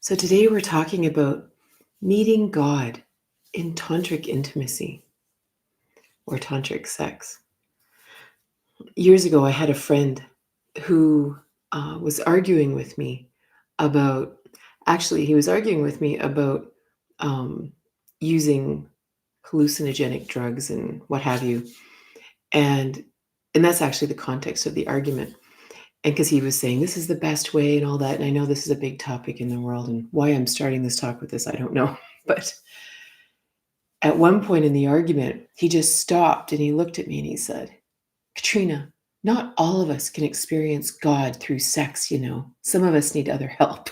So today we're talking about meeting God in tantric intimacy or tantric sex. Years ago, I had a friend who was arguing with me about, actually, he was arguing with me about um, using hallucinogenic drugs and what have you. And and that's actually the context of the argument. And because he was saying this is the best way and all that. And I know this is a big topic in the world, and why I'm starting this talk with this, I don't know. But at one point in the argument, he just stopped and he looked at me and he said, Katrina, not all of us can experience God through sex, you know. Some of us need other help.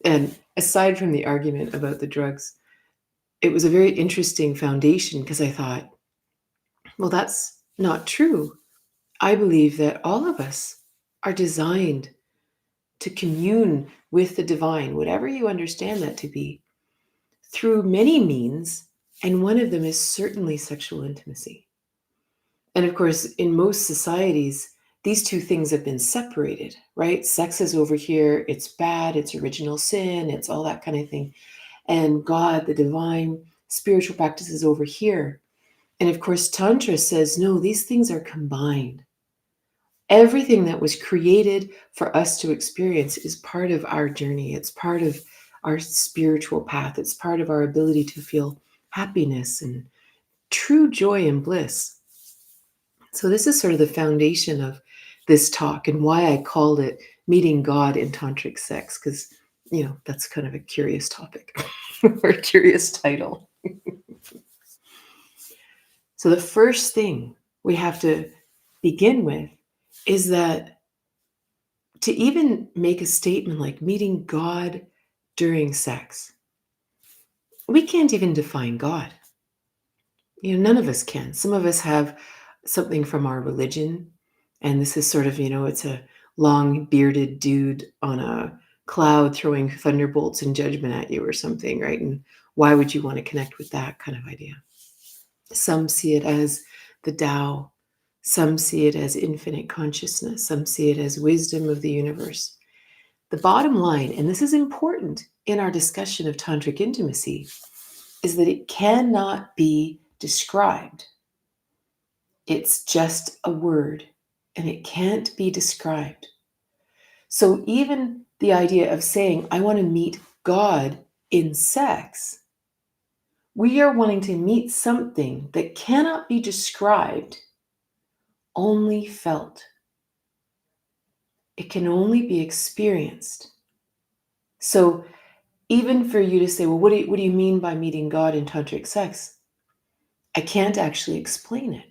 And aside from the argument about the drugs, it was a very interesting foundation because I thought, well, that's not true. I believe that all of us are designed to commune with the divine, whatever you understand that to be, through many means, and one of them is certainly sexual intimacy. And of course, in most societies, these two things have been separated, right? Sex is over here, it's bad, it's original sin, it's all that kind of thing. And God, the divine, spiritual practice is over here. And of course, Tantra says, no, these things are combined. Everything that was created for us to experience is part of our journey. It's part of our spiritual path. It's part of our ability to feel happiness and true joy and bliss. So this is sort of the foundation of this talk and why I called it Meeting God in Tantric Sex, because, you know, that's kind of a curious topic or a curious title. So the first thing we have to begin with is that to even make a statement like meeting God during sex, we can't even define God. You know, none of us can. Some of us have something from our religion, and this is sort of, you know, it's a long bearded dude on a cloud throwing thunderbolts and judgment at you or something, right? And why would you want to connect with that kind of idea? Some see it as the Tao. Some see it as infinite consciousness. Some see it as wisdom of the universe. The bottom line, and this is important in our discussion of tantric intimacy, is that it cannot be described. It's just a word, and it can't be described. So even the idea of saying, I want to meet God in sex, we are wanting to meet something that cannot be described, only felt. It can only be experienced. So even for you to say, well, what do you mean by meeting God in tantric sex? I can't actually explain it.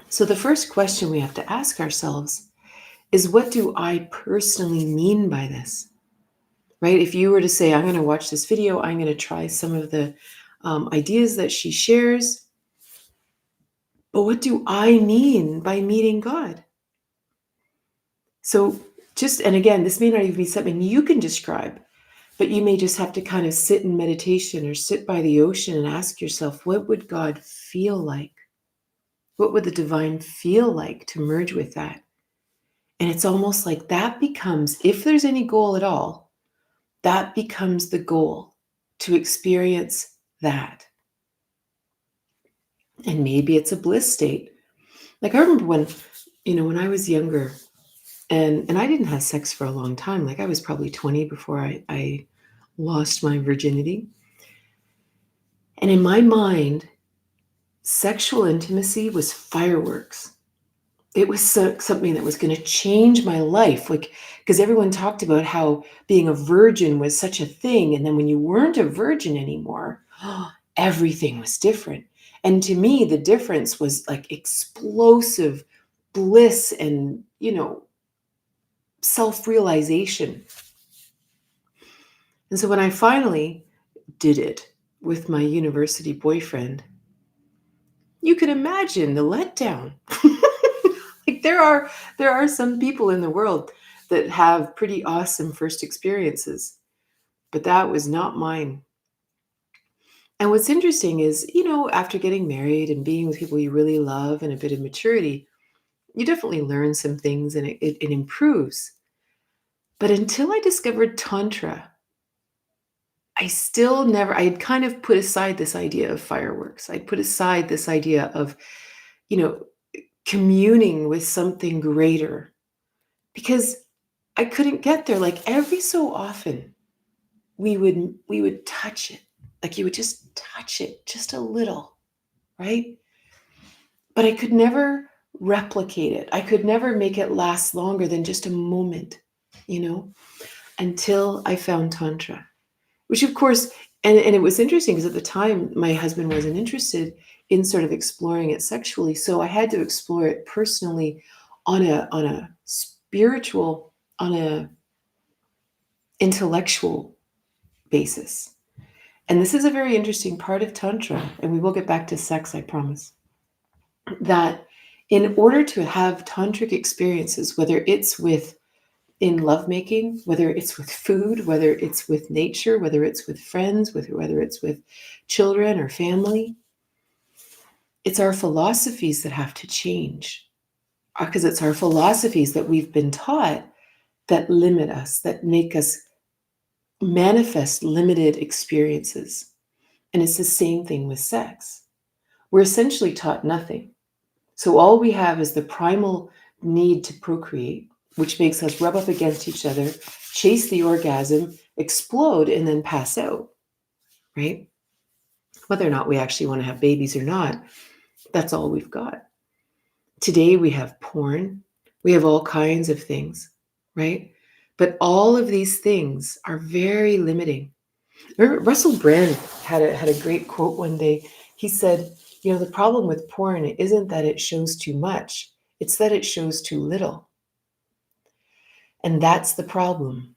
So the first question we have to ask ourselves is, what do I personally mean by this? Right? If you were to say, I'm going to watch this video, I'm going to try some of the ideas that she shares, but what do I mean by meeting God? So and again, this may not even be something you can describe, but you may just have to kind of sit in meditation or sit by the ocean and ask yourself, what would God feel like? What would the divine feel like to merge with that? And it's almost like that becomes, if there's any goal at all, that becomes the goal, to experience that. And maybe it's a bliss state. Like I remember when I was younger and I didn't have sex for a long time. Like I was probably 20 before I lost my virginity. And in my mind, sexual intimacy was fireworks. It was something that was going to change my life. Like, because everyone talked about how being a virgin was such a thing. And then when you weren't a virgin anymore, everything was different. And to me, the difference was like explosive bliss and, self-realization. And so when I finally did it with my university boyfriend, you can imagine the letdown. Like there are some people in the world that have pretty awesome first experiences, but that was not mine. And what's interesting is, after getting married and being with people you really love and a bit of maturity, you definitely learn some things and it improves. But until I discovered Tantra, I still never, I had kind of put aside this idea of fireworks. I'd put aside this idea of, you know, communing with something greater because I couldn't get there. Like every so often, we would touch it. Like you would just touch it just a little, right? But I could never replicate it. I could never make it last longer than just a moment, you know, until I found Tantra, which of course, and it was interesting because at the time my husband wasn't interested in sort of exploring it sexually. So I had to explore it personally on a spiritual, on a intellectual basis. And this is a very interesting part of Tantra, and we will get back to sex, I promise. That in order to have tantric experiences, whether it's with in lovemaking, whether it's with food, whether it's with nature, whether it's with friends, whether it's with children or family, it's our philosophies that have to change. Because it's our philosophies that we've been taught that limit us, that make us manifest limited experiences. And it's the same thing with sex. We're essentially taught nothing. So all we have is the primal need to procreate, which makes us rub up against each other, chase the orgasm, explode, and then pass out, right? Whether or not we actually want to have babies or not, that's all we've got. Today we have porn, we have all kinds of things, right? But all of these things are very limiting. Russell Brand had a great quote one day. He said, you know, the problem with porn isn't that it shows too much, it's that it shows too little. And that's the problem.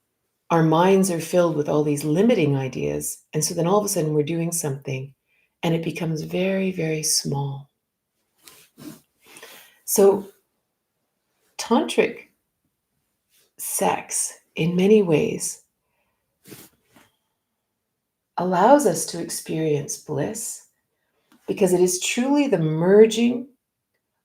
Our minds are filled with all these limiting ideas. And so then all of a sudden we're doing something and it becomes very, very small. So tantric sex, in many ways, allows us to experience bliss because it is truly the merging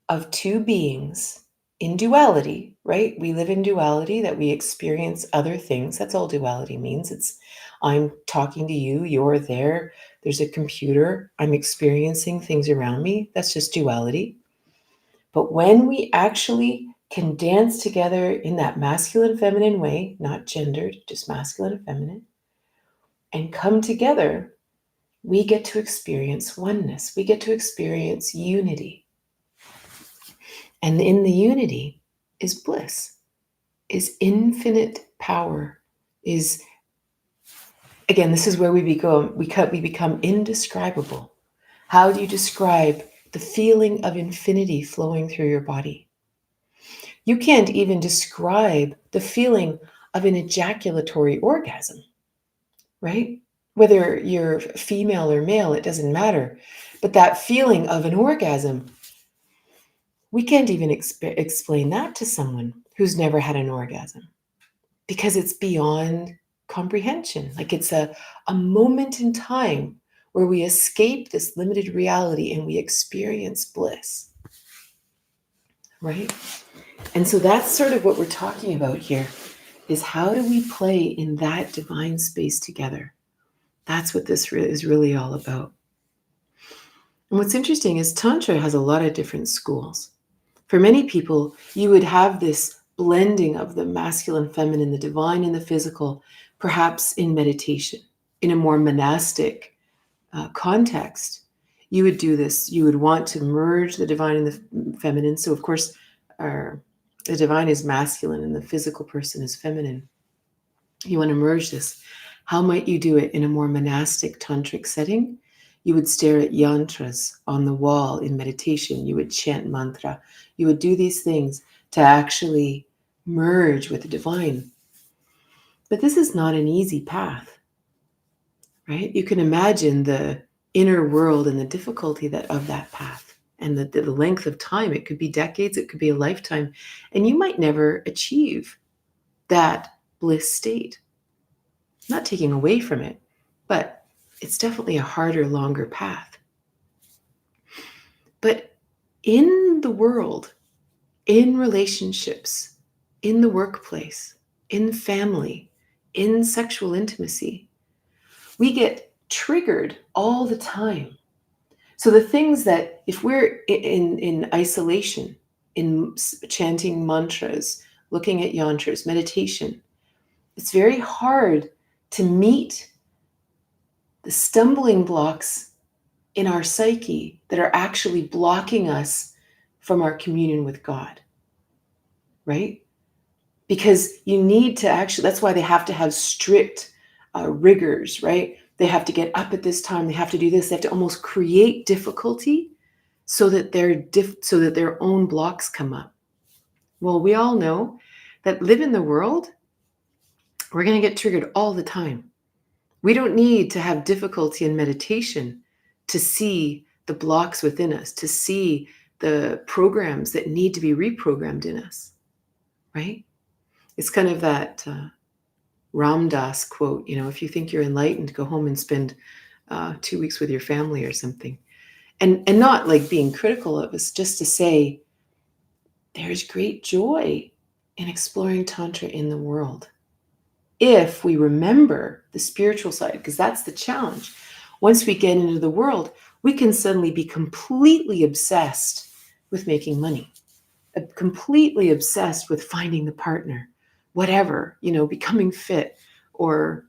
of two beings in duality, right? We live in duality, that we experience other things. That's all duality means. It's I'm talking to you, you're there, there's a computer, I'm experiencing things around me. That's just duality. But when we actually can dance together in that masculine, feminine way, not gendered, just masculine and feminine, and come together, we get to experience oneness. We get to experience unity. And in the unity is bliss, is infinite power, is, again, this is where we become indescribable. How do you describe the feeling of infinity flowing through your body? You can't even describe the feeling of an ejaculatory orgasm, right? Whether you're female or male, it doesn't matter. But that feeling of an orgasm, we can't even explain that to someone who's never had an orgasm because it's beyond comprehension. Like it's a moment in time where we escape this limited reality and we experience bliss, right? And so that's sort of what we're talking about here, is how do we play in that divine space together? That's what this is really all about. And what's interesting is Tantra has a lot of different schools. For many people, you would have this blending of the masculine, feminine, the divine, and the physical, perhaps in meditation, in a more monastic context. You would do this. You would want to merge the divine and the feminine. So, of course, the divine is masculine and the physical person is feminine. You want to merge this. How might you do it in a more monastic tantric setting? You would stare at yantras on the wall in meditation. You would chant mantra. You would do these things to actually merge with the divine. But this is not an easy path, right? You can imagine the inner world and the difficulty of that path and the length of time. It could be decades, it could be a lifetime, and you might never achieve that bliss state. Not taking away from it, but it's definitely a harder, longer path. But in the world, in relationships, in the workplace, in family, in sexual intimacy. We get triggered all the time. So the things that, if we're in isolation, in chanting mantras, looking at yantras, meditation, it's very hard to meet the stumbling blocks in our psyche that are actually blocking us from our communion with God, right? Because you need to actually, that's why they have to have strict rigors, right? They have to get up at this time, they have to do this, they have to almost create difficulty so that so that their own blocks come up. Well, we all know that live in the world, we're going to get triggered all the time. We don't need to have difficulty in meditation to see the blocks within us, to see the programs that need to be reprogrammed in us, right? It's kind of that Ram Dass quote, if you think you're enlightened, go home and spend 2 weeks with your family or something. And not like being critical of us, just to say there's great joy in exploring Tantra in the world. If we remember the spiritual side, because that's the challenge. Once we get into the world, we can suddenly be completely obsessed with making money, completely obsessed with finding the partner, whatever, becoming fit or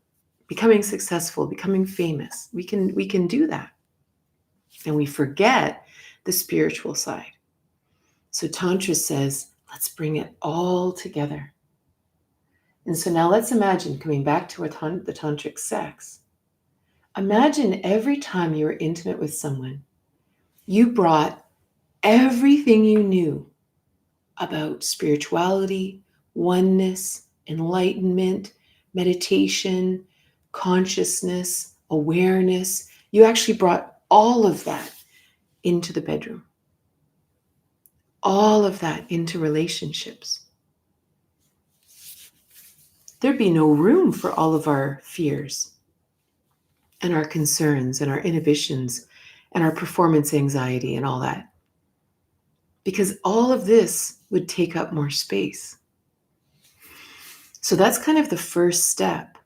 becoming successful, becoming famous. We can do that. And we forget the spiritual side. So Tantra says, let's bring it all together. And so now let's imagine, coming back to the tantric sex, imagine every time you were intimate with someone, you brought everything you knew about spirituality, oneness, enlightenment, meditation, consciousness, awareness. You actually brought all of that into the bedroom, all of that into relationships. There'd be no room for all of our fears and our concerns and our inhibitions and our performance anxiety and all that. Because all of this would take up more space. So that's kind of the first step,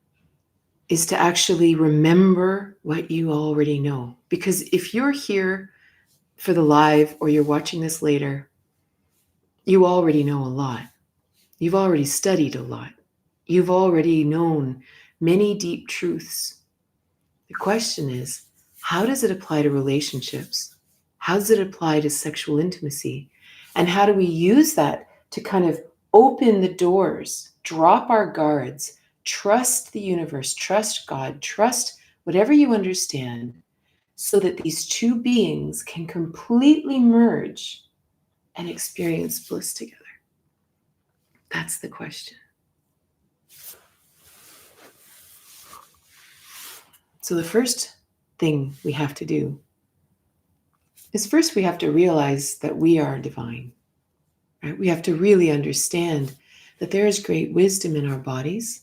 is to actually remember what you already know. Because if you're here for the live or you're watching this later, you already know a lot. You've already studied a lot. You've already known many deep truths. The question is, how does it apply to relationships? How does it apply to sexual intimacy? And how do we use that to kind of open the doors, drop our guards, trust the universe, trust God, trust whatever you understand, so that these two beings can completely merge and experience bliss together? That's the question. So the first thing we have to do is, first we have to realize that we are divine, right? We have to really understand that there is great wisdom in our bodies.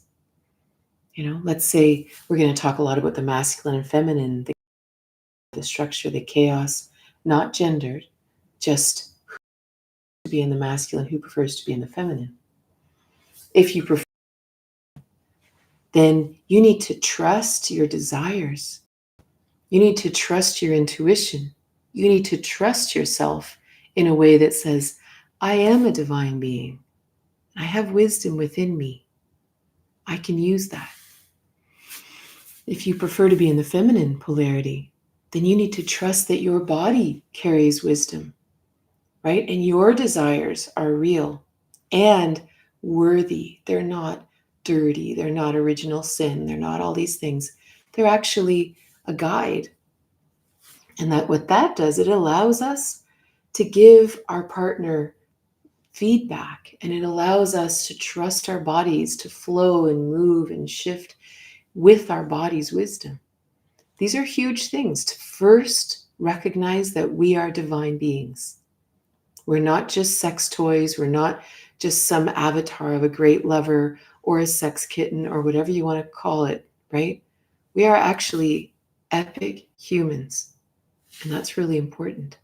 Let's say we're going to talk a lot about the masculine and feminine, the structure, the chaos, not gendered, just who to be in the masculine, who prefers to be in the feminine. If you prefer, then you need to trust your desires. You need to trust your intuition. You need to trust yourself in a way that says, I am a divine being. I have wisdom within me. I can use that. If you prefer to be in the feminine polarity, then you need to trust that your body carries wisdom, right? And your desires are real and worthy. They're not dirty. They're not original sin. They're not all these things. They're actually a guide. And that what that does, it allows us to give our partner feedback, and it allows us to trust our bodies to flow and move and shift with our body's wisdom. These are huge things, to first recognize that we are divine beings. We're not just sex toys. We're not just some avatar of a great lover or a sex kitten or whatever you want to call it, right? We are actually epic humans, and that's really important.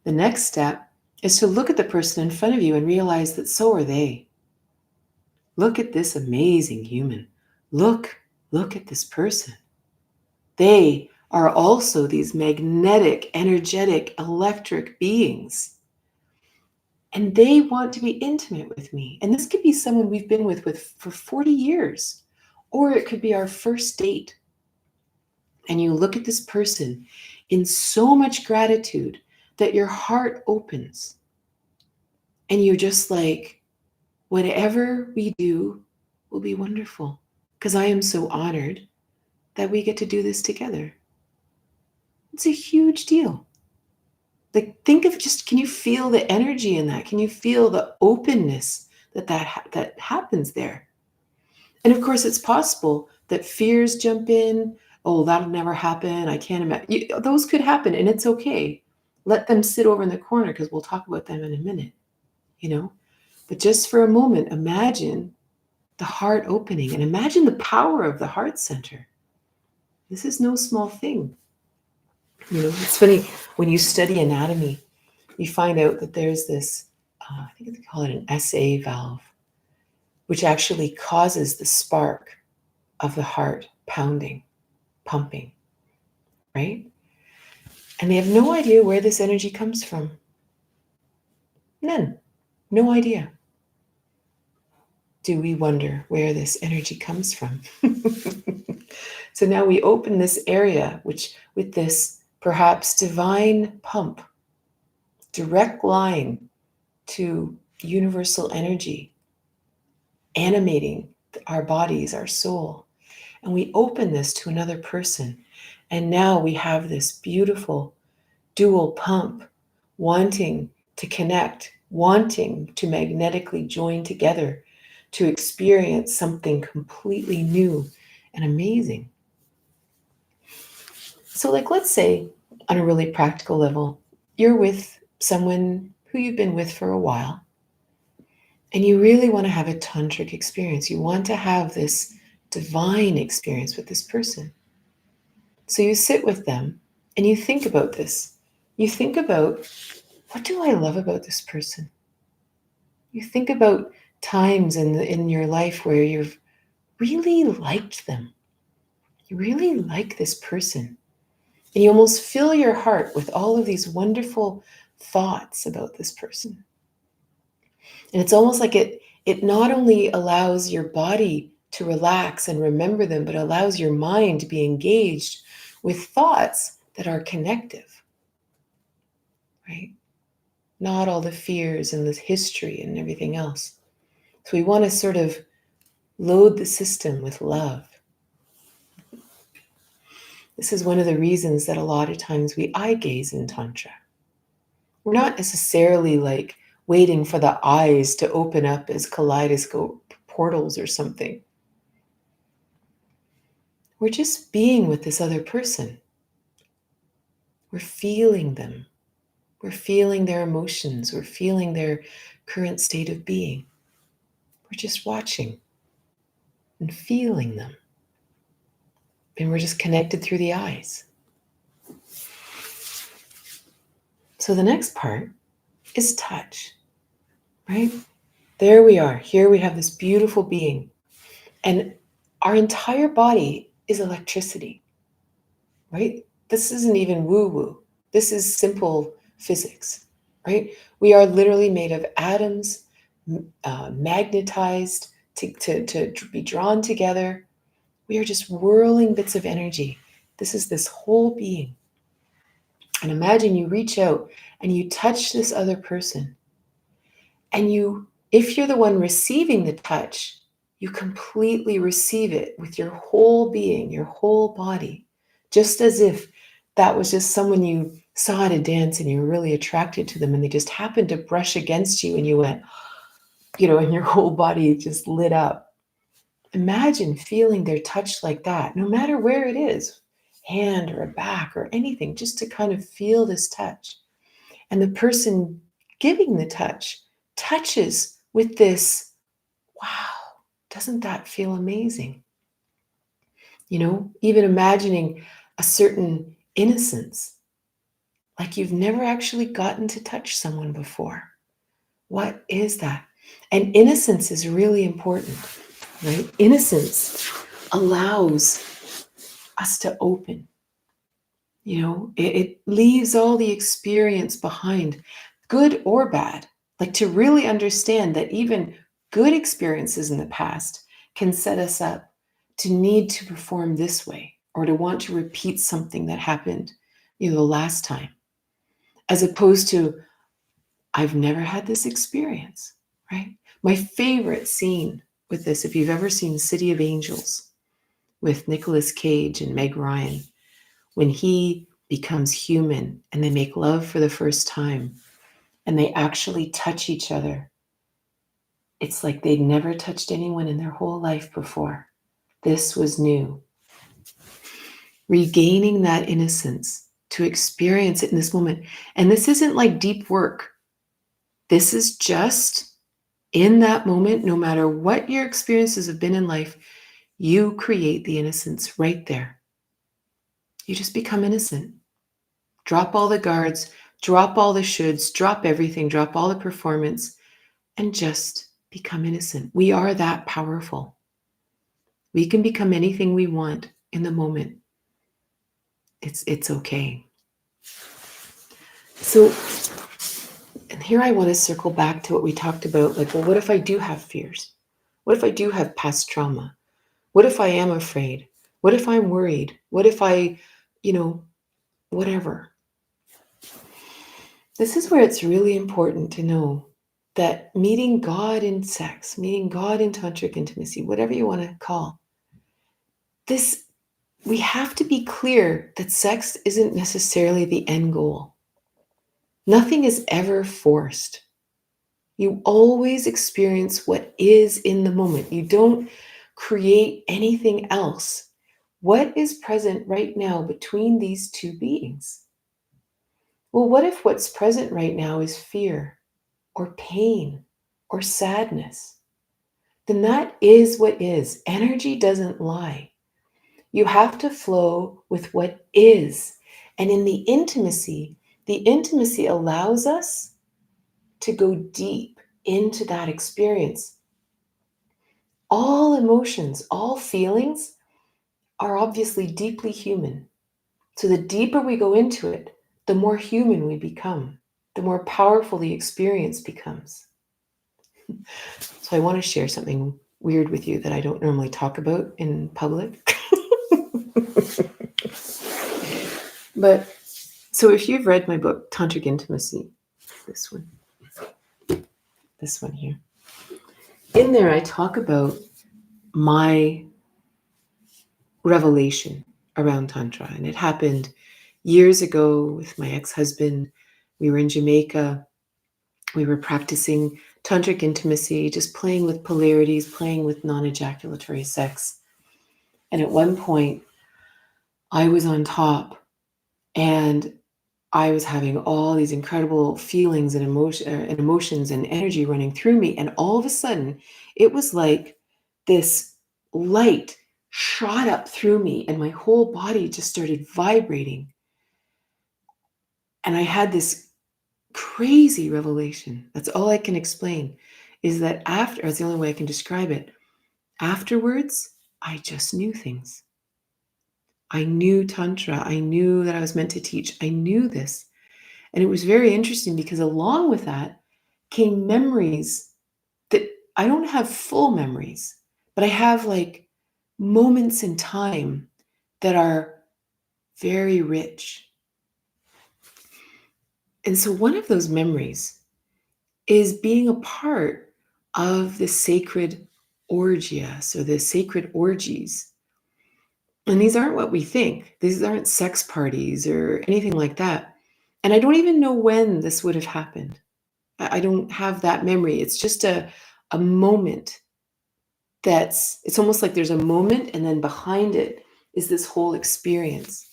The next step is to look at the person in front of you and realize that so are they. Look at this amazing human. Look at this person. They are also these magnetic, energetic, electric beings. And they want to be intimate with me. And this could be someone we've been with for 40 years, or it could be our first date. And you look at this person in so much gratitude that your heart opens. And you're just like, whatever we do will be wonderful, because I am so honored that we get to do this together. It's a huge deal. Like, think of just, can you feel the energy in that? Can you feel the openness that happens there? And of course, it's possible that fears jump in. Oh, that'll never happen. I can't imagine. Those could happen, and it's okay. Let them sit over in the corner, because we'll talk about them in a minute, But just for a moment, imagine the heart opening, and imagine the power of the heart center. This is no small thing. It's funny, when you study anatomy, you find out that there's this, I think they call it an SA valve, which actually causes the spark of the heart pounding, pumping, right? And they have no idea where this energy comes from. None. No idea. Do we wonder where this energy comes from? So now we open this area, with this perhaps divine pump, direct line to universal energy, animating our bodies, our soul. And we open this to another person. And now we have this beautiful dual pump, wanting to connect, wanting to magnetically join together to experience something completely new and amazing. So, let's say on a really practical level, you're with someone who you've been with for a while, and you really want to have a tantric experience. You want to have this divine experience with this person. So you sit with them and you think about this. You think about, what do I love about this person? You think about times in your life where you've really liked them. You really like this person. And you almost fill your heart with all of these wonderful thoughts about this person. And it's almost like it not only allows your body to relax and remember them, but allows your mind to be engaged with thoughts that are connective, right? Not all the fears and the history and everything else. So we want to sort of load the system with love. This is one of the reasons that a lot of times we eye gaze in Tantra. We're not necessarily waiting for the eyes to open up as kaleidoscope portals or something. We're just being with this other person. We're feeling them. We're feeling their emotions. We're feeling their current state of being. We're just watching and feeling them. And we're just connected through the eyes. So the next part is touch, right? There we are. Here we have this beautiful being. And our entire body is electricity, right? This isn't even woo-woo. This is simple physics, right? We are literally made of atoms, magnetized to be drawn together. We are just whirling bits of energy. This is this whole being. And imagine you reach out and you touch this other person. And if you're the one receiving the touch, you completely receive it with your whole being, your whole body, just as if that was just someone you saw at a dance and you were really attracted to them and they just happened to brush against you and you went, and your whole body just lit up. Imagine feeling their touch like that, no matter where it is, hand or a back or anything, just to kind of feel this touch. And the person giving the touch touches with this, wow, doesn't that feel amazing? Even imagining a certain innocence, like you've never actually gotten to touch someone before. What is that? And innocence is really important, right? Innocence allows us to open. It leaves all the experience behind, good or bad. Like to really understand that even good experiences in the past can set us up to need to perform this way or to want to repeat something that happened, the last time, as opposed to, I've never had this experience, right? My favorite scene with this, if you've ever seen City of Angels with Nicolas Cage and Meg Ryan, when he becomes human and they make love for the first time and they actually touch each other. It's like they'd never touched anyone in their whole life before. This was new. Regaining that innocence to experience it in this moment. And this isn't like deep work. This is just in that moment, no matter what your experiences have been in life, you create the innocence right there. You just become innocent. Drop all the guards, drop all the shoulds, drop everything, drop all the performance, and just become innocent. We are that powerful. We can become anything we want in the moment. It's okay. So, and here I want to circle back to what we talked about, like, well, what if I do have fears? What if I do have past trauma? What if I am afraid? What if I'm worried? What if I, whatever. This is where it's really important to know that meeting God in sex, meeting God in tantric intimacy, whatever you want to call this, we have to be clear that sex isn't necessarily the end goal. Nothing is ever forced. You always experience what is in the moment. You don't create anything else. What is present right now between these two beings? Well, what if what's present right now is fear or pain or sadness? Then that is what is. Energy doesn't lie. You have to flow with what is. And in the intimacy allows us to go deep into that experience. All emotions, all feelings are obviously deeply human. So the deeper we go into it, the more human we become, the more powerful the experience becomes. So I want to share something weird with you that I don't normally talk about in public. But so if you've read my book, Tantric Intimacy, this one here, in there I talk about my revelation around Tantra. And it happened years ago with my ex-husband. We were in Jamaica. We were practicing tantric intimacy, just playing with polarities, playing with non-ejaculatory sex. And at one point, I was on top and I was having all these incredible feelings and emotions and energy running through me. And all of a sudden, it was like this light shot up through me and my whole body just started vibrating. And I had this crazy revelation. That's all I can explain, is that after, that's the only way I can describe it. Afterwards, I just knew things. I knew Tantra. I knew that I was meant to teach. I knew this. And it was very interesting because along with that came memories that I don't have full memories, but I have like moments in time that are very rich. And so one of those memories is being a part of the sacred orgias or the sacred orgies. And these aren't what we think. These aren't sex parties or anything like that. And I don't even know when this would have happened. I don't have that memory. It's just a moment it's almost like there's a moment and then behind it is this whole experience.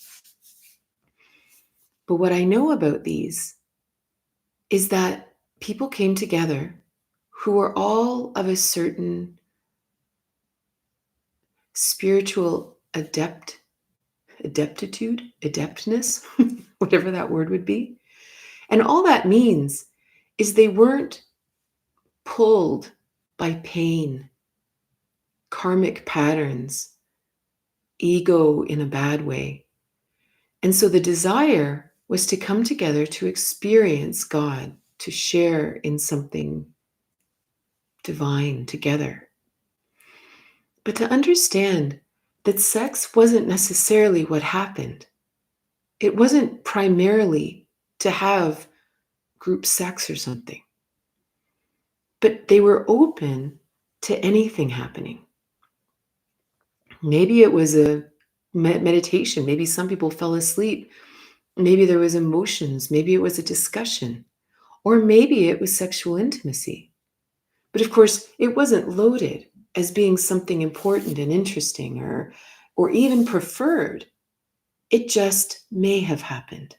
But what I know about these is that people came together who were all of a certain spiritual adeptness, whatever that word would be. And all that means is they weren't pulled by pain, karmic patterns, ego in a bad way. And so the desire was to come together to experience God, to share in something divine together. But to understand that sex wasn't necessarily what happened. It wasn't primarily to have group sex or something. But they were open to anything happening. Maybe it was a meditation. Maybe some people fell asleep. Maybe there was emotions. Maybe it was a discussion. Or maybe it was sexual intimacy. But of course, it wasn't loaded as being something important and interesting or even preferred. It just may have happened.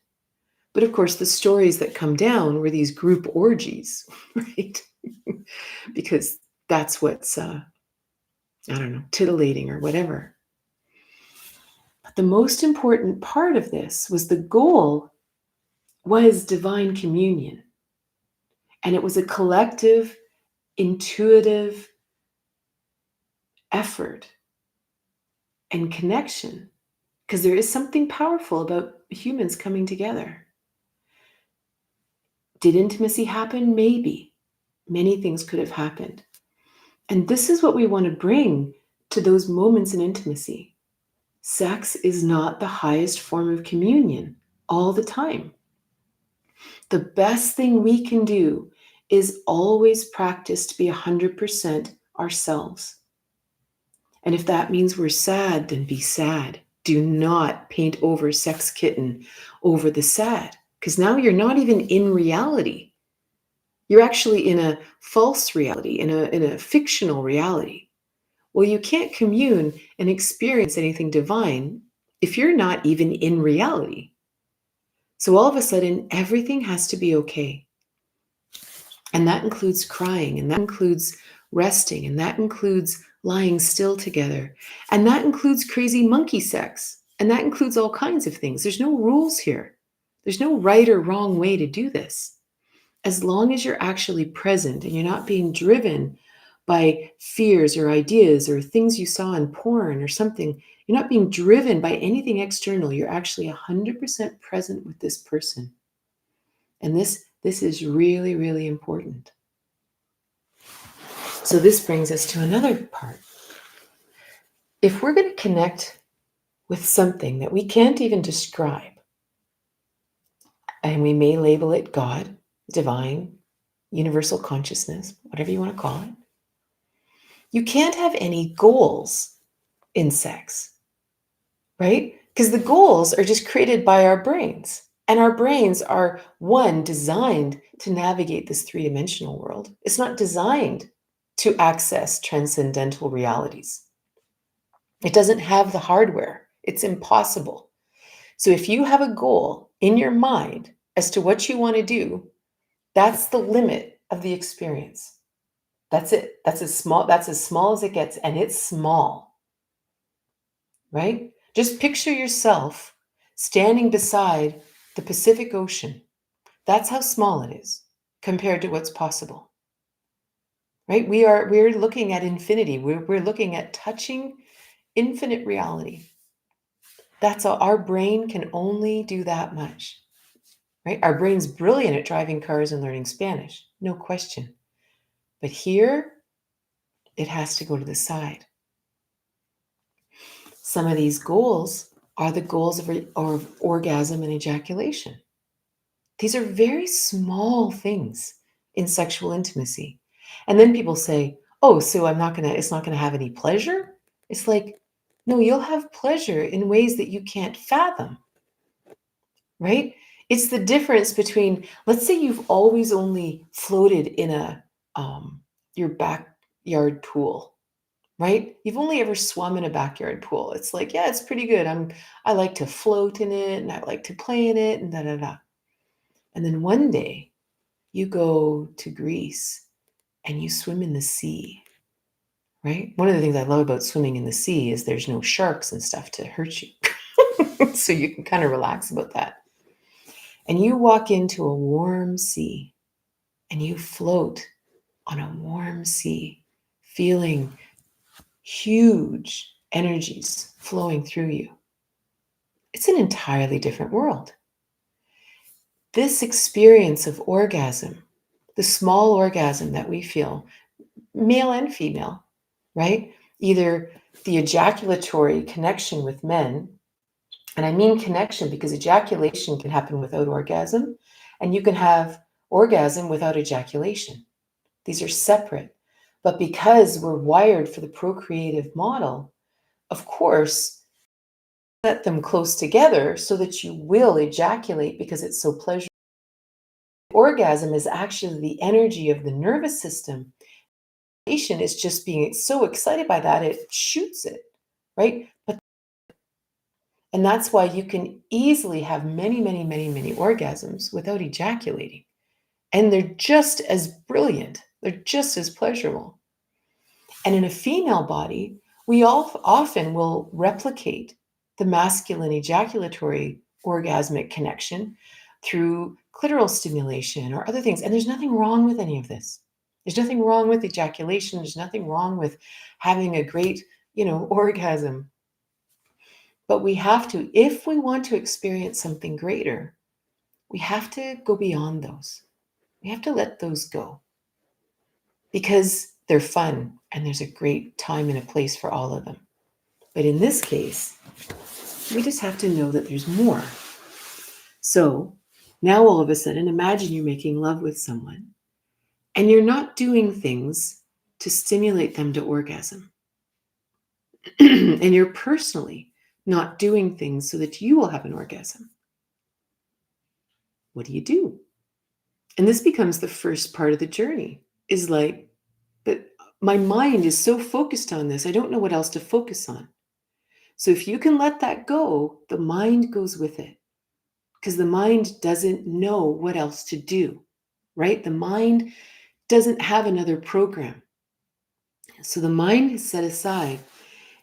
But of course, the stories that come down were these group orgies, right? Because that's what's, titillating or whatever. But the most important part of this was the goal was divine communion. And it was a collective, intuitive effort and connection, because there is something powerful about humans coming together. Did intimacy happen? Maybe. Many things could have happened. And this is what we want to bring to those moments in intimacy. Sex is not the highest form of communion all the time. The best thing we can do is always practice to be 100% ourselves. And if that means we're sad, then be sad. Do not paint over sex kitten over the sad, because now you're not even in reality. You're actually in a false reality, in a fictional reality. Well, you can't commune and experience anything divine if you're not even in reality. So all of a sudden, everything has to be okay. And that includes crying, and that includes resting, and that includes lying still together, and that includes crazy monkey sex, and that includes all kinds of things. There's no rules here. There's no right or wrong way to do this. As long as you're actually present and you're not being driven by fears or ideas or things you saw in porn or something, you're not being driven by anything external. You're actually 100% present with this person. And this is really, really important. So this brings us to another part. If we're going to connect with something that we can't even describe, and we may label it God, divine, universal consciousness, whatever you want to call it, you can't have any goals in sex, right? Because the goals are just created by our brains. And our brains are, one, designed to navigate this three-dimensional world. It's not designed to access transcendental realities. It doesn't have the hardware. It's impossible. So if you have a goal in your mind as to what you want to do, that's the limit of the experience. That's it. That's as small as it gets, and it's small. Right? Just picture yourself standing beside the Pacific Ocean. That's how small it is compared to what's possible. Right? We're looking at infinity. We're looking at touching infinite reality. That's all. Our brain can only do that much. Right? Our brain's brilliant at driving cars and learning Spanish, no question. But here, it has to go to the side. Some of these goals are the goals of orgasm and ejaculation. These are very small things in sexual intimacy. And then people say, oh, so it's not gonna have any pleasure? It's like, no, you'll have pleasure in ways that you can't fathom, right? It's the difference between, let's say you've always only floated in your backyard pool, right? You've only ever swum in a backyard pool. It's like, yeah, it's pretty good. I like to float in it and I like to play in it and da da da. And then one day you go to Greece and you swim in the sea, right? One of the things I love about swimming in the sea is there's no sharks and stuff to hurt you. So you can kind of relax about that. And you walk into a warm sea and you float on a warm sea, feeling huge energies flowing through you. It's an entirely different world. This experience of orgasm, the small orgasm that we feel, male and female, right? Either the ejaculatory connection with men, and I mean connection because ejaculation can happen without orgasm, and you can have orgasm without ejaculation. These are separate. But because we're wired for the procreative model, of course, set them close together so that you will ejaculate because it's so pleasurable. Orgasm is actually the energy of the nervous system. Is just being so excited by that, it shoots it, right? And that's why you can easily have many, many, many, many orgasms without ejaculating. And they're just as brilliant. They're just as pleasurable. And in a female body, we often will replicate the masculine ejaculatory orgasmic connection through clitoral stimulation or other things. And there's nothing wrong with any of this. There's nothing wrong with ejaculation. There's nothing wrong with having a great, orgasm. But we have to, if we want to experience something greater, we have to go beyond those. We have to let those go because they're fun and there's a great time and a place for all of them. But in this case, we just have to know that there's more. So now all of a sudden, imagine you're making love with someone and you're not doing things to stimulate them to orgasm. And you're personally not doing things so that you will have an orgasm. What do you do? And this becomes the first part of the journey, is like, but my mind is so focused on this, I don't know what else to focus on. So if you can let that go, the mind goes with it because the mind doesn't know what else to do, right? The mind doesn't have another program. So the mind is set aside.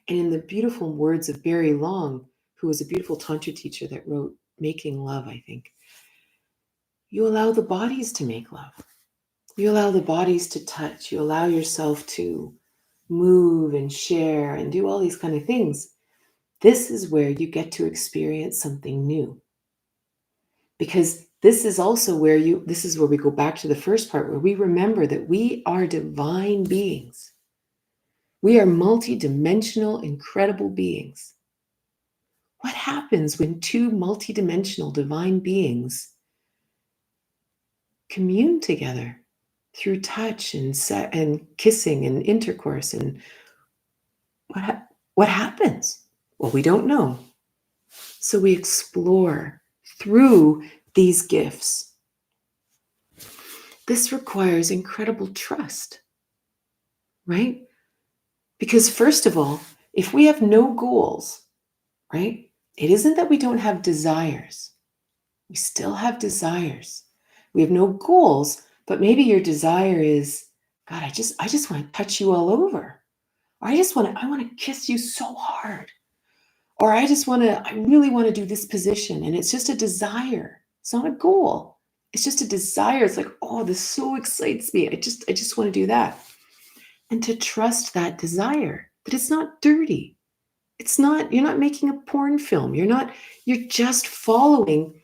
And in the beautiful words of Barry Long, who was a beautiful Tantra teacher that wrote Making Love, I think, you allow the bodies to make love. You allow the bodies to touch. You allow yourself to move and share and do all these kind of things. This is where you get to experience something new. Because this is also where this is where we go back to the first part, where we remember that we are divine beings. We are multidimensional, incredible beings. What happens when two multidimensional divine beings commune together through touch and kissing and intercourse? And what happens? Well, we don't know. So we explore through these gifts. This requires incredible trust, right? Because first of all, if we have no goals, right? It isn't that we don't have desires. We still have desires. We have no goals, but maybe your desire is, God, I just want to touch you all over. Or I want to kiss you so hard. Or I really want to do this position. And it's just a desire. It's not a goal. It's just a desire. It's like, oh, this so excites me. I just want to do that. And to trust that desire, that it's not dirty. You're not making a porn film. You're just following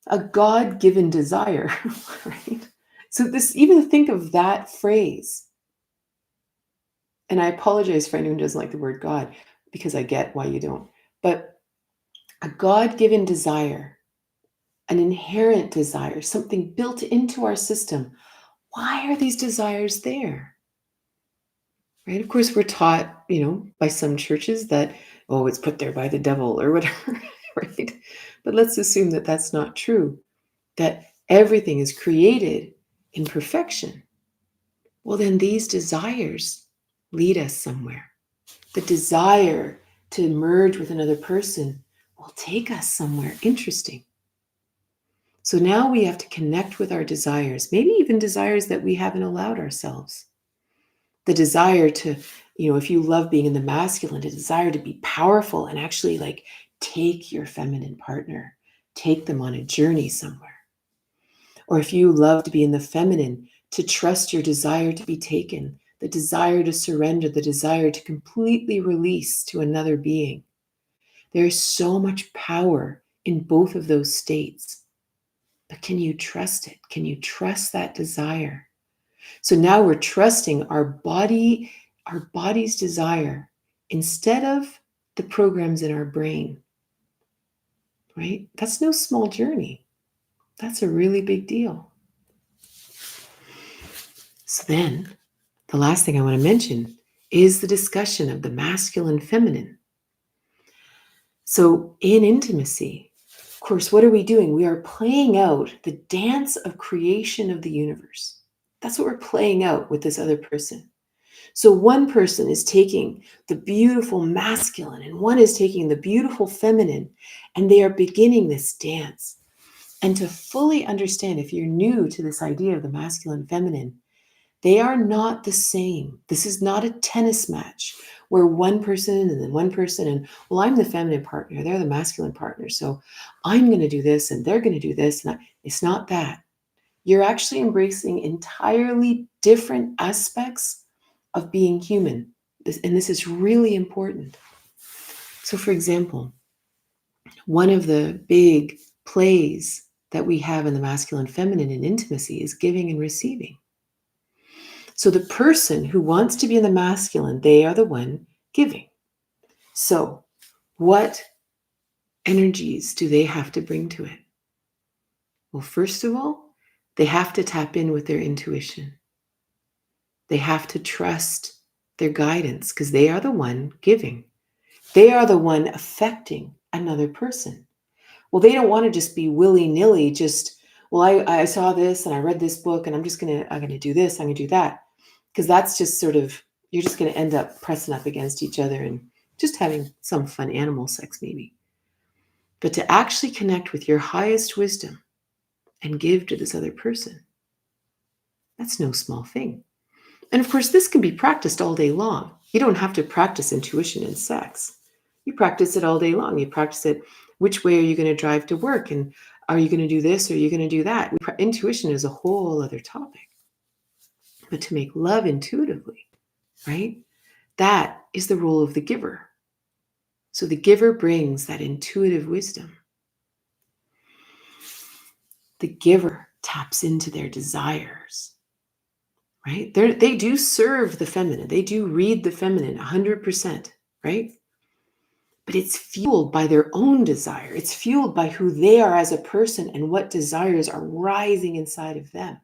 a God-given desire, right? So even think of that phrase. And I apologize for anyone who doesn't like the word God, because I get why you don't. But a God-given desire, an inherent desire, something built into our system. Why are these desires there? Right? Of course, we're taught, by some churches that, oh, it's put there by the devil or whatever, right? But let's assume that that's not true, that everything is created in perfection. Well, then these desires lead us somewhere. The desire to merge with another person will take us somewhere interesting. So now we have to connect with our desires, maybe even desires that we haven't allowed ourselves. The desire to, if you love being in the masculine, the desire to be powerful and actually take your feminine partner, take them on a journey somewhere. Or if you love to be in the feminine, to trust your desire to be taken, the desire to surrender, the desire to completely release to another being. There is so much power in both of those states. But can you trust it? Can you trust that desire? So now we're trusting our body's desire instead of the programs in our brain, right? That's no small journey. That's a really big deal. So then, the last thing I want to mention is the discussion of the masculine feminine. So in intimacy, of course, what are we doing? We are playing out the dance of creation of the universe. That's what we're playing out with this other person. So one person is taking the beautiful masculine and one is taking the beautiful feminine, and they are beginning this dance. And to fully understand, if you're new to this idea of the masculine feminine, they are not the same. This is not a tennis match where one person and then one person, and well, I'm the feminine partner, they're the masculine partner. So I'm going to do this and they're going to do this. And it's not that. You're actually embracing entirely different aspects of being human. And this is really important. So for example, one of the big plays that we have in the masculine feminine in intimacy is giving and receiving. So the person who wants to be in the masculine, they are the one giving. So what energies do they have to bring to it? Well, first of all, they have to tap in with their intuition. They have to trust their guidance because they are the one giving. They are the one affecting another person. Well, they don't want to just be willy-nilly, I saw this and I read this book and I'm going to do this, I'm going to do that. Because that's just sort of, you're just going to end up pressing up against each other and just having some fun animal sex maybe. But to actually connect with your highest wisdom and give to this other person, that's no small thing. And of course, this can be practiced all day long. You don't have to practice intuition in sex. You practice it all day long. You practice it, which way are you going to drive to work? And are you going to do this or are you going to do that? Intuition is a whole other topic. But to make love intuitively, right? That is the role of the giver. So the giver brings that intuitive wisdom. The giver taps into their desires, right? They do serve the feminine. They do read the feminine 100%, right? But it's fueled by their own desire. It's fueled by who they are as a person and what desires are rising inside of them.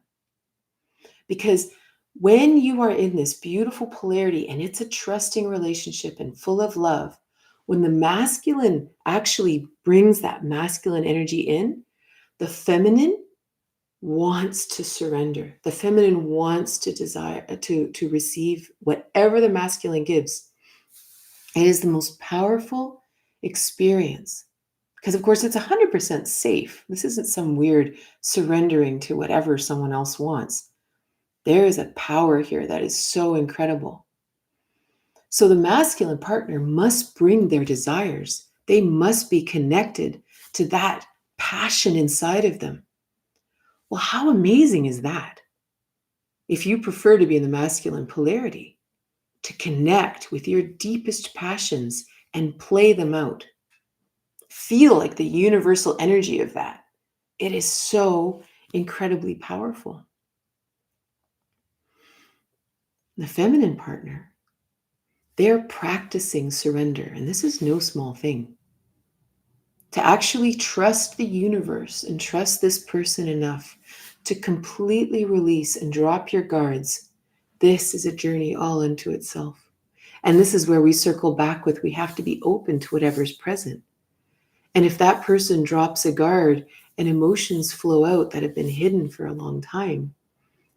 Because when you are in this beautiful polarity and it's a trusting relationship and full of love, when the masculine actually brings that masculine energy in, the feminine wants to surrender. The feminine wants to desire to receive whatever the masculine gives. It is the most powerful experience because, of course, it's 100% safe. This isn't some weird surrendering to whatever someone else wants. There is a power here that is so incredible. So the masculine partner must bring their desires. They must be connected to that passion inside of them. Well, how amazing is that? If you prefer to be in the masculine polarity, to connect with your deepest passions and play them out. Feel like the universal energy of that. It is so incredibly powerful. The feminine partner, they're practicing surrender, and this is no small thing. To actually trust the universe and trust this person enough to completely release and drop your guards, this is a journey all unto itself. And this is where we circle back with, we have to be open to whatever's present. And if that person drops a guard and emotions flow out that have been hidden for a long time,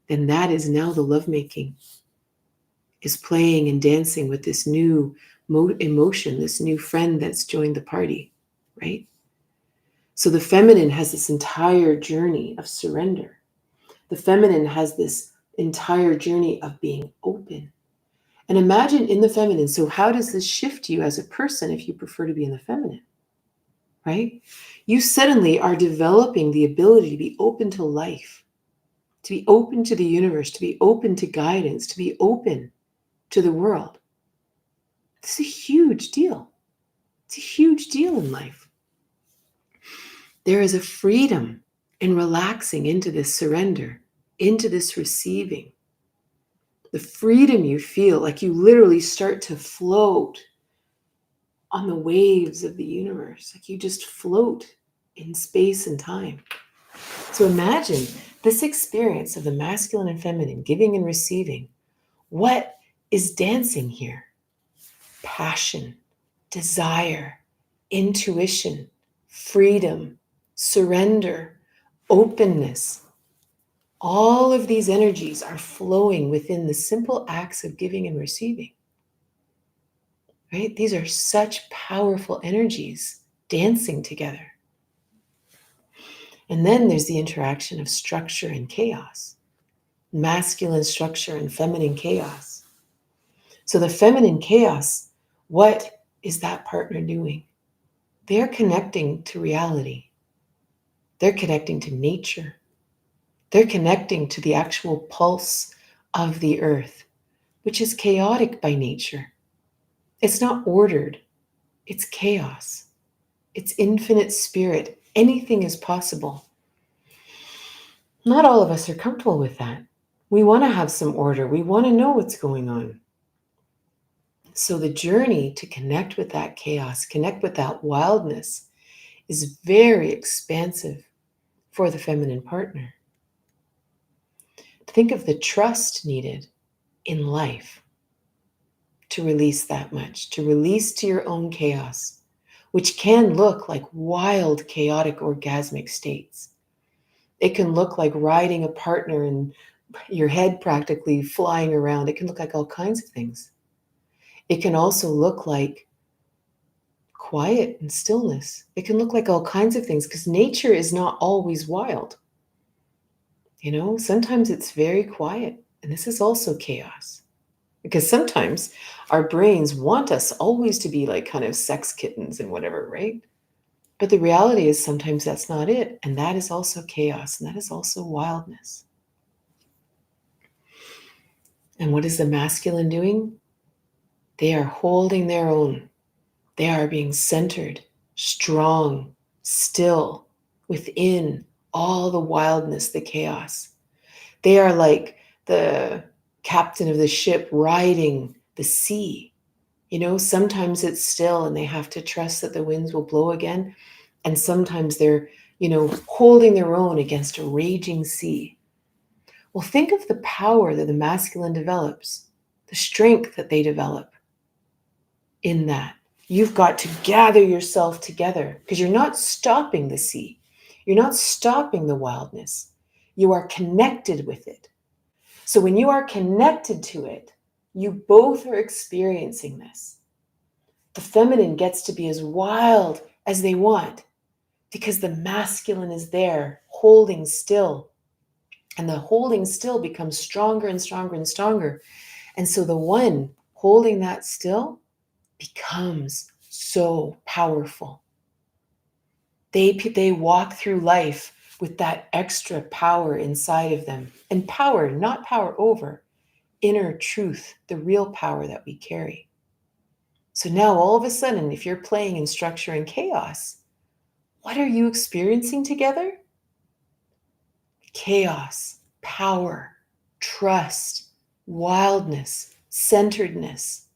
then that is now the lovemaking, is playing and dancing with this new emotion, this new friend that's joined the party, right? So the feminine has this entire journey of surrender. The feminine has this entire journey of being open. And imagine in the feminine, so how does this shift you as a person if you prefer to be in the feminine, right? You suddenly are developing the ability to be open to life, to be open to the universe, to be open to guidance, to be open to the world. This is a huge deal. It's a huge deal in life. There is a freedom in relaxing into this surrender, into this receiving. The freedom you feel, like you literally start to float on the waves of the universe, like you just float in space and time. So imagine this experience of the masculine and feminine, giving and receiving. What is dancing here? Passion, desire, intuition, freedom, surrender, openness. All of these energies are flowing within the simple acts of giving and receiving. Right? These are such powerful energies dancing together. And then there's the interaction of structure and chaos, masculine structure and feminine chaos. So the feminine chaos, what is that partner doing? They're connecting to reality. They're connecting to nature. They're connecting to the actual pulse of the earth, which is chaotic by nature. It's not ordered. It's chaos. It's infinite spirit. Anything is possible. Not all of us are comfortable with that. We want to have some order. We want to know what's going on. So the journey to connect with that chaos, connect with that wildness, is very expansive for the feminine partner. Think of the trust needed in life to release that much, to release to your own chaos, which can look like wild, chaotic, orgasmic states. It can look like riding a partner and your head practically flying around. It can look like all kinds of things. It can also look like quiet and stillness. It can look like all kinds of things because nature is not always wild. You know, sometimes it's very quiet, and this is also chaos. Because sometimes our brains want us always to be like kind of sex kittens and whatever, right? But the reality is sometimes that's not it. And that is also chaos, and that is also wildness. And what is the masculine doing? They are holding their own. They are being centered, strong, still, within all the wildness, the chaos. They are like the captain of the ship riding the sea. You know, sometimes it's still and they have to trust that the winds will blow again. And sometimes they're, holding their own against a raging sea. Well, think of the power that the masculine develops, the strength that they develop in that. You've got to gather yourself together because you're not stopping the sea. You're not stopping the wildness. You are connected with it. So when you are connected to it, you both are experiencing this. The feminine gets to be as wild as they want because the masculine is there holding still. And the holding still becomes stronger and stronger and stronger. And so the one holding that still becomes so powerful. They walk through life with that extra power inside of them. And power, not power over, inner truth, the real power that we carry. So now all of a sudden, if you're playing in structure and chaos, what are you experiencing together? Chaos, power, trust, wildness, centeredness.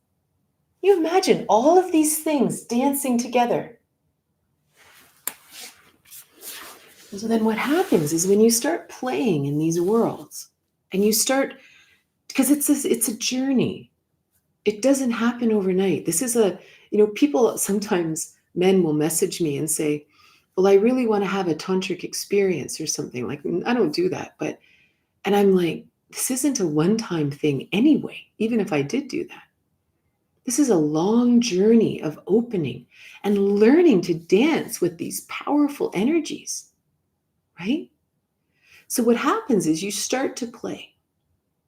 You imagine all of these things dancing together. And so then what happens is when you start playing in these worlds and you start, because it's a journey. It doesn't happen overnight. This is people sometimes, men will message me and say, well, I really want to have a tantric experience or something. Like, I don't do that. And I'm like, this isn't a one-time thing anyway, even if I did do that. This is a long journey of opening and learning to dance with these powerful energies, right? So what happens is you start to play.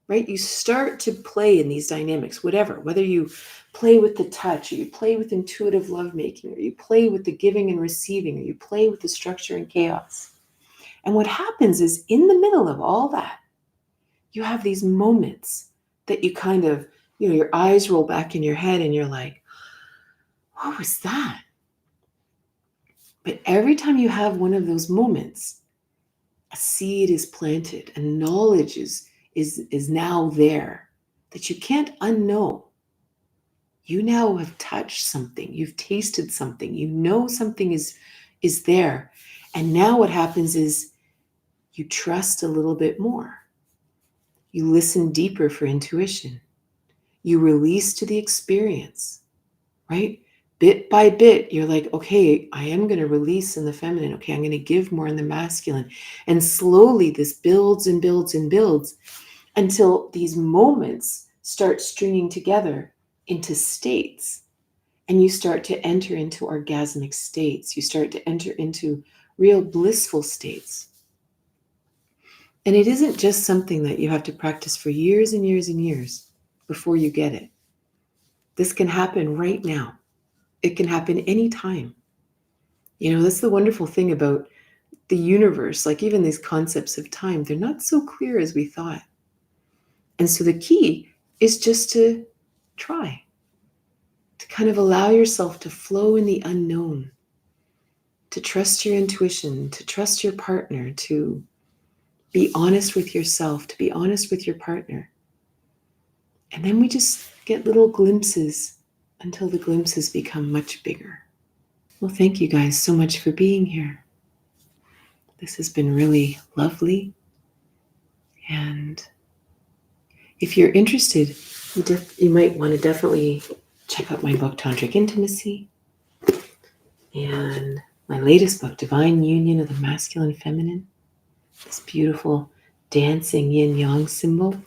Right? You start to play in these dynamics, whether you play with the touch, or you play with intuitive lovemaking, or you play with the giving and receiving, or you play with the structure and chaos. And what happens is in the middle of all that, you have these moments that you kind of, your eyes roll back in your head and you're like, what was that? But every time you have one of those moments, a seed is planted and knowledge is now there that you can't unknow. You now have touched something, you've tasted something, you know something is there. And now what happens is you trust a little bit more. You listen deeper for intuition. You release to the experience, right? Bit by bit, you're like, okay, I am going to release in the feminine. Okay, I'm going to give more in the masculine. And slowly this builds and builds and builds until these moments start stringing together into states. And you start to enter into orgasmic states. You start to enter into real blissful states. And it isn't just something that you have to practice for years and years and years before you get it. This can happen right now. It can happen anytime. That's the wonderful thing about the universe. Like even these concepts of time, they're not so clear as we thought. And so the key is just to try, to kind of allow yourself to flow in the unknown, to trust your intuition, to trust your partner, to be honest with yourself, to be honest with your partner. And then we just get little glimpses until the glimpses become much bigger. Well, thank you guys so much for being here. This has been really lovely. And if you're interested, you might want to definitely check out my book, Tantric Intimacy, and my latest book, Divine Union of the Masculine and Feminine, this beautiful dancing yin-yang symbol.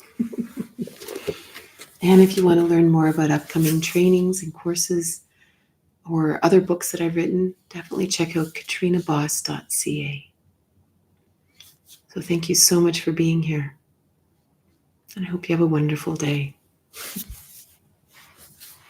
And if you want to learn more about upcoming trainings and courses or other books that I've written, definitely check out katrinabos.ca. So thank you so much for being here. And I hope you have a wonderful day.